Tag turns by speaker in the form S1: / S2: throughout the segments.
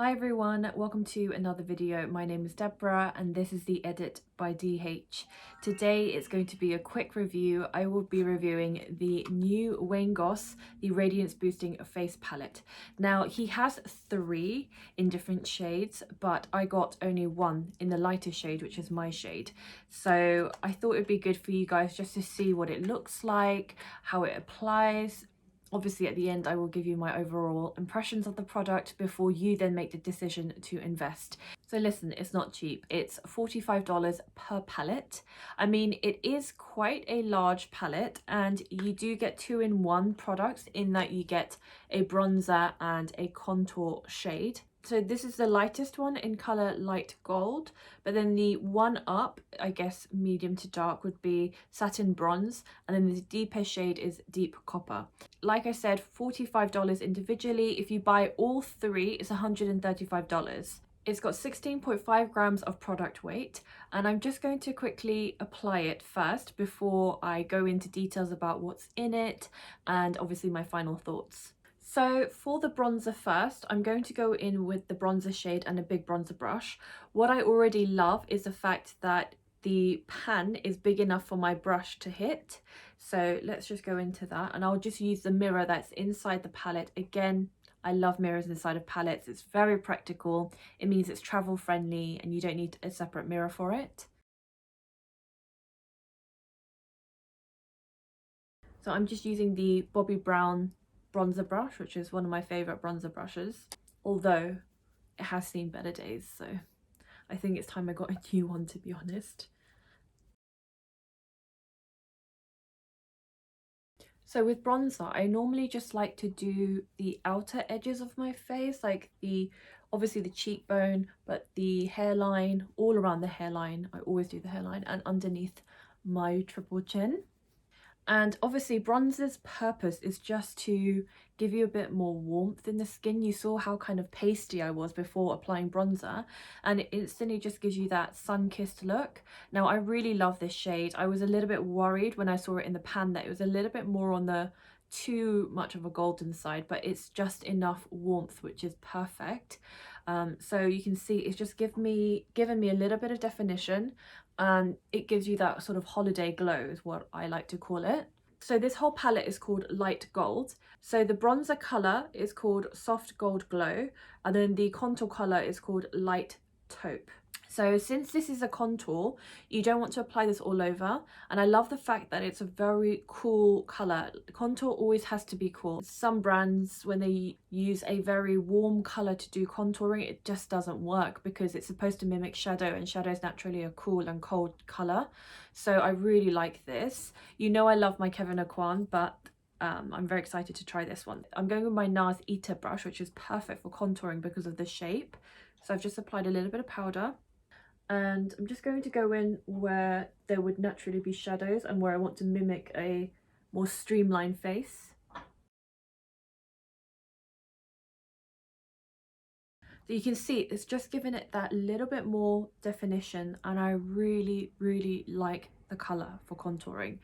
S1: Hi everyone, welcome to another video. My name is Deborah and this is the Edit by DH. Today it's going to be a quick review. I will be reviewing the new Wayne Goss, the Radiance Boosting Face Palette. Now he has 3 in different shades, but I got only 1 in the lighter shade, which is my shade. So I thought it'd be good for you guys just to see what it looks like, how it applies. Obviously at the end I will give you my overall impressions of the product before you then make the decision to invest. So listen, it's not cheap. It's $45 per palette. I mean, it is quite a large palette and you do get 2-in-1 products in that you get a bronzer and a contour shade. So this is the lightest one in color light gold, but then the one up, I guess medium to dark, would be satin bronze, and then the deeper shade is deep copper. Like I said, $45 individually. If you buy all 3, it's $135. It's got 16.5 grams of product weight, and I'm just going to quickly apply it first before I go into details about what's in it and obviously my final thoughts. So for the bronzer first, I'm going to go in with the bronzer shade and a big bronzer brush. What I already love is the fact that the pan is big enough for my brush to hit. So let's just go into that, and I'll just use the mirror that's inside the palette. Again, I love mirrors inside of palettes. It's very practical. It means it's travel friendly and you don't need a separate mirror for it. So I'm just using the Bobbi Brown bronzer brush, which is one of my favorite bronzer brushes, although it has seen better days, so I think it's time I got a new one, to be honest. So with bronzer, I normally just like to do the outer edges of my face, like obviously the cheekbone, but the hairline, all around the hairline. I always do the hairline, and underneath my triple chin. And obviously bronzer's purpose is just to give you a bit more warmth in the skin. You saw how kind of pasty I was before applying bronzer, and it instantly just gives you that sun-kissed look. Now I really love this shade. I was a little bit worried when I saw it in the pan that it was a little bit more on the too much of a golden side, but it's just enough warmth, which is perfect. So you can see it's just given me a little bit of definition, and it gives you that sort of holiday glow is what I like to call it. So this whole palette is called light gold. So the bronzer color is called soft gold glow, and then the contour color is called light taupe. So since this is a contour, you don't want to apply this all over, and I love the fact that it's a very cool color. Contour always has to be cool. Some brands, when they use a very warm color to do contouring, it just doesn't work because it's supposed to mimic shadow, and shadow is naturally a cool and cold color. So I really like this. You know I love my Kevyn Aucoin, but I'm very excited to try this one. I'm going with my Nars Eater brush, which is perfect for contouring because of the shape. So I've just applied a little bit of powder, and I'm just going to go in where there would naturally be shadows and where I want to mimic a more streamlined face. So you can see it's just given it that little bit more definition, and I really like the colour for contouring.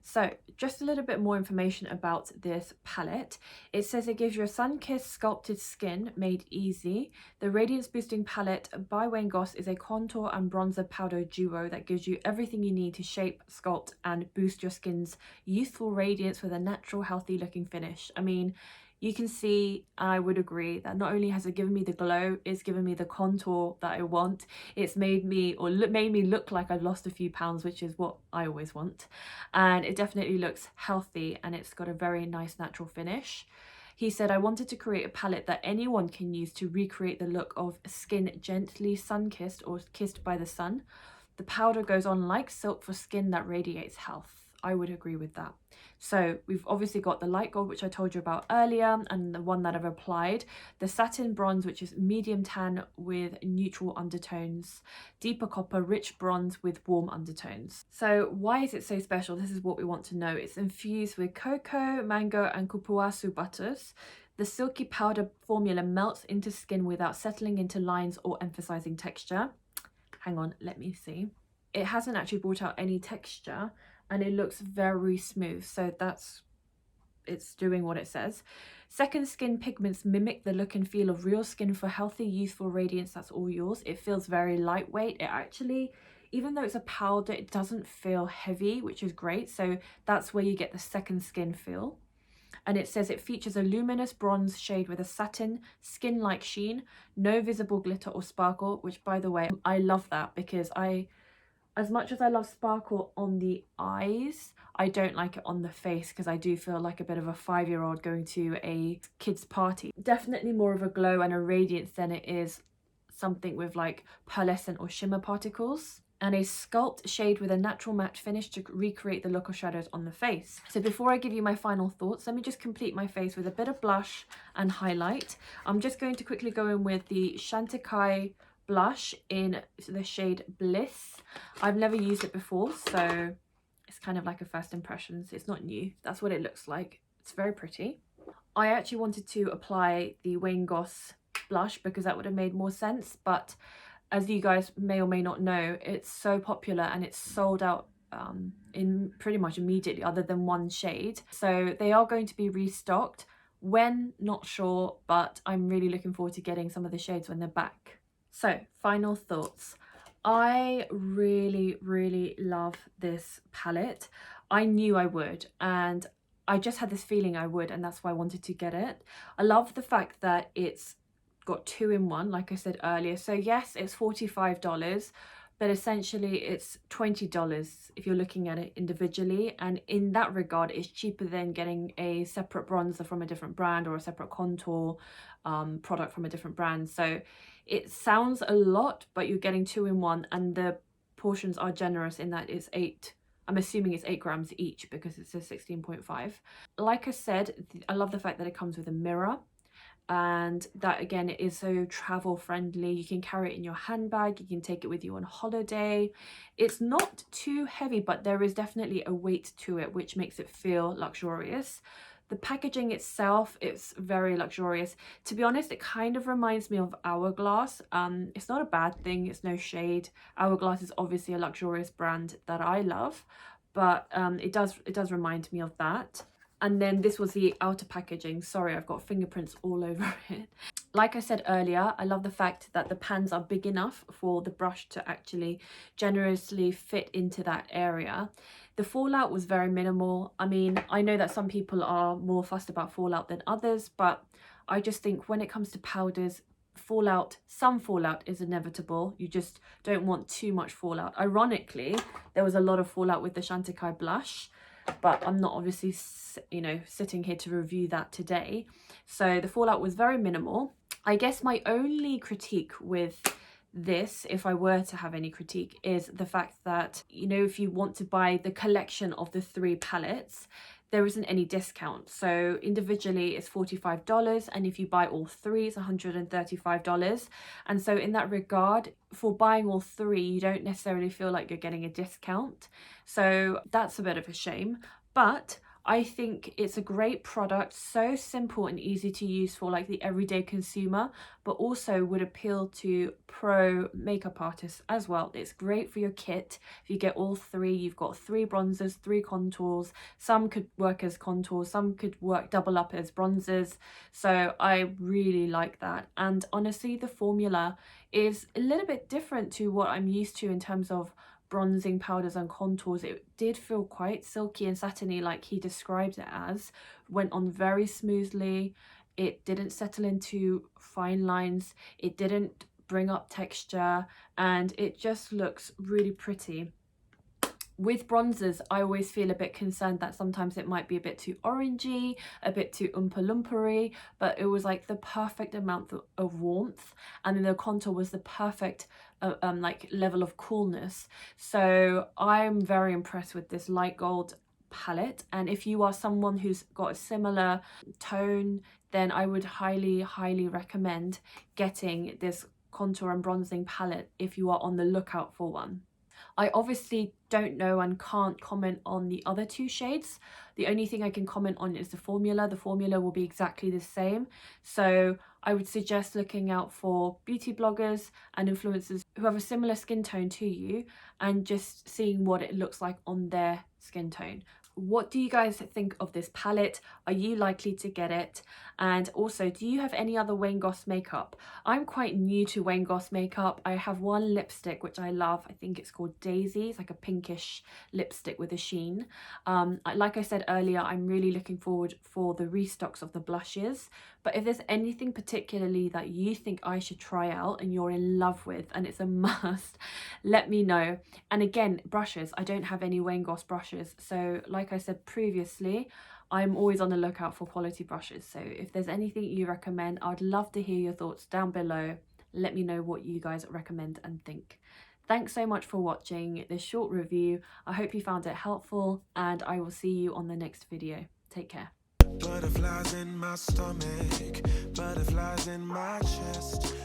S1: So just a little bit more information about this palette. It says it gives you a sun-kissed sculpted skin made easy. The Radiance Boosting Palette by Wayne Goss is a contour and bronzer powder duo that gives you everything you need to shape, sculpt and boost your skin's youthful radiance with a natural, healthy looking finish. I mean, you can see, and I would agree, that not only has it given me the glow, it's given me the contour that I want. It's made me look like I've lost a few pounds, which is what I always want. And it definitely looks healthy, and it's got a very nice natural finish. He said, I wanted to create a palette that anyone can use to recreate the look of skin gently sun-kissed or kissed by the sun. The powder goes on like silk for skin that radiates health. I would agree with that. So we've obviously got the light gold, which I told you about earlier, and the one that I've applied, the satin bronze, which is medium tan with neutral undertones, deeper copper, rich bronze with warm undertones. So why is it so special? This is what we want to know. It's infused with cocoa, mango and cupuaçu butters. The silky powder formula melts into skin without settling into lines or emphasizing texture. Hang on, let me see. It hasn't actually brought out any texture, and it looks very smooth, so that's it's doing what it says. Second skin pigments mimic the look and feel of real skin for healthy, youthful radiance that's all yours. It feels very lightweight. It actually, even though it's a powder, it doesn't feel heavy, which is great. So that's where you get the second skin feel. And it says it features a luminous bronze shade with a satin skin-like sheen, no visible glitter or sparkle, which, by the way, I love that, because as much as I love sparkle on the eyes, I don't like it on the face, because I do feel like a bit of a 5-year-old going to a kid's party. Definitely more of a glow and a radiance than it is something with like pearlescent or shimmer particles. And a sculpt shade with a natural matte finish to recreate the look of shadows on the face. So before I give you my final thoughts, let me just complete my face with a bit of blush and highlight. I'm just going to quickly go in with the Chantecaille blush in the shade Bliss. I've never used it before, so it's kind of like a first impressions. It's not new. That's what it looks like. It's very pretty. I actually wanted to apply the Wayne Goss blush because that would have made more sense, but as you guys may or may not know, it's so popular and it's sold out in pretty much immediately, other than one shade. So they are going to be restocked. When, not sure, but I'm really looking forward to getting some of the shades when they're back. So final thoughts. I really love this palette. I knew I would, and I just had this feeling I would, and that's why I wanted to get it. I love the fact that it's got 2-in-1, like I said earlier. So yes, it's $45, but essentially it's $20 if you're looking at it individually, and in that regard it's cheaper than getting a separate bronzer from a different brand or a separate contour product from a different brand. So it sounds a lot, but you're getting 2-in-1, and the portions are generous in that it's 8, I'm assuming it's 8 grams each because it says 16.5. Like I said, I love the fact that it comes with a mirror, and that again, it is so travel friendly. You can carry it in your handbag, you can take it with you on holiday. It's not too heavy, but there is definitely a weight to it, which makes it feel luxurious. The packaging itself, it's very luxurious. To be honest, it kind of reminds me of Hourglass. It's not a bad thing, it's no shade. Hourglass is obviously a luxurious brand that I love, but it does remind me of that. And then this was the outer packaging. Sorry, I've got fingerprints all over it. Like I said earlier, I love the fact that the pans are big enough for the brush to actually generously fit into that area. The fallout was very minimal. I mean, I know that some people are more fussed about fallout than others, but I just think when it comes to powders, some fallout is inevitable. You just don't want too much fallout. Ironically, there was a lot of fallout with the Chantecaille blush, but I'm not obviously, you know, sitting here to review that today. So the fallout was very minimal. I guess my only critique with this, if I were to have any critique, is the fact that, you know, if you want to buy the collection of the 3 palettes, there isn't any discount. So individually it's $45, and if you buy all 3 it's $135. And so in that regard, for buying all 3 you don't necessarily feel like you're getting a discount. So that's a bit of a shame, but I think it's a great product, so simple and easy to use for like the everyday consumer, but also would appeal to pro makeup artists as well. It's great for your kit. If you get all 3, you've got 3 bronzers, 3 contours. Some could work as contours, some could work double up as bronzers. So I really like that. And honestly, the formula is a little bit different to what I'm used to in terms of bronzing powders and contours. It did feel quite silky and satiny, like he described it as. Went on very smoothly. It didn't settle into fine lines, it didn't bring up texture, and it just looks really pretty. With bronzers, I always feel a bit concerned that sometimes it might be a bit too orangey, a bit too 𝕚𝕚𝕚𝕚𝕚, but it was like the perfect amount of warmth, and then the contour was the perfect like level of coolness. So I'm very impressed with this light gold palette, and if you are someone who's got a similar tone, then I would highly recommend getting this contour and bronzing palette if you are on the lookout for one. I obviously don't know and can't comment on the other 2 shades. The only thing I can comment on is the formula. The formula will be exactly the same. So I would suggest looking out for beauty bloggers and influencers who have a similar skin tone to you, and just seeing what it looks like on their skin tone. What do you guys think of this palette? Are you likely to get it? And also, do you have any other Wayne Goss makeup? I'm quite new to Wayne Goss makeup. I have one lipstick which I love. I think it's called Daisy. It's like a pinkish lipstick with a sheen. Like I said earlier, I'm really looking forward for the restocks of the blushes. But if there's anything particularly that you think I should try out and you're in love with and it's a must, let me know. And again, brushes, I don't have any Wayne Goss brushes, so like I said previously, I'm always on the lookout for quality brushes. So if there's anything you recommend, I'd love to hear your thoughts down below. Let me know what you guys recommend and think. Thanks so much for watching this short review. I hope you found it helpful, and I will see you on the next video. Take care.
S2: Butterflies in my stomach, butterflies in my chest.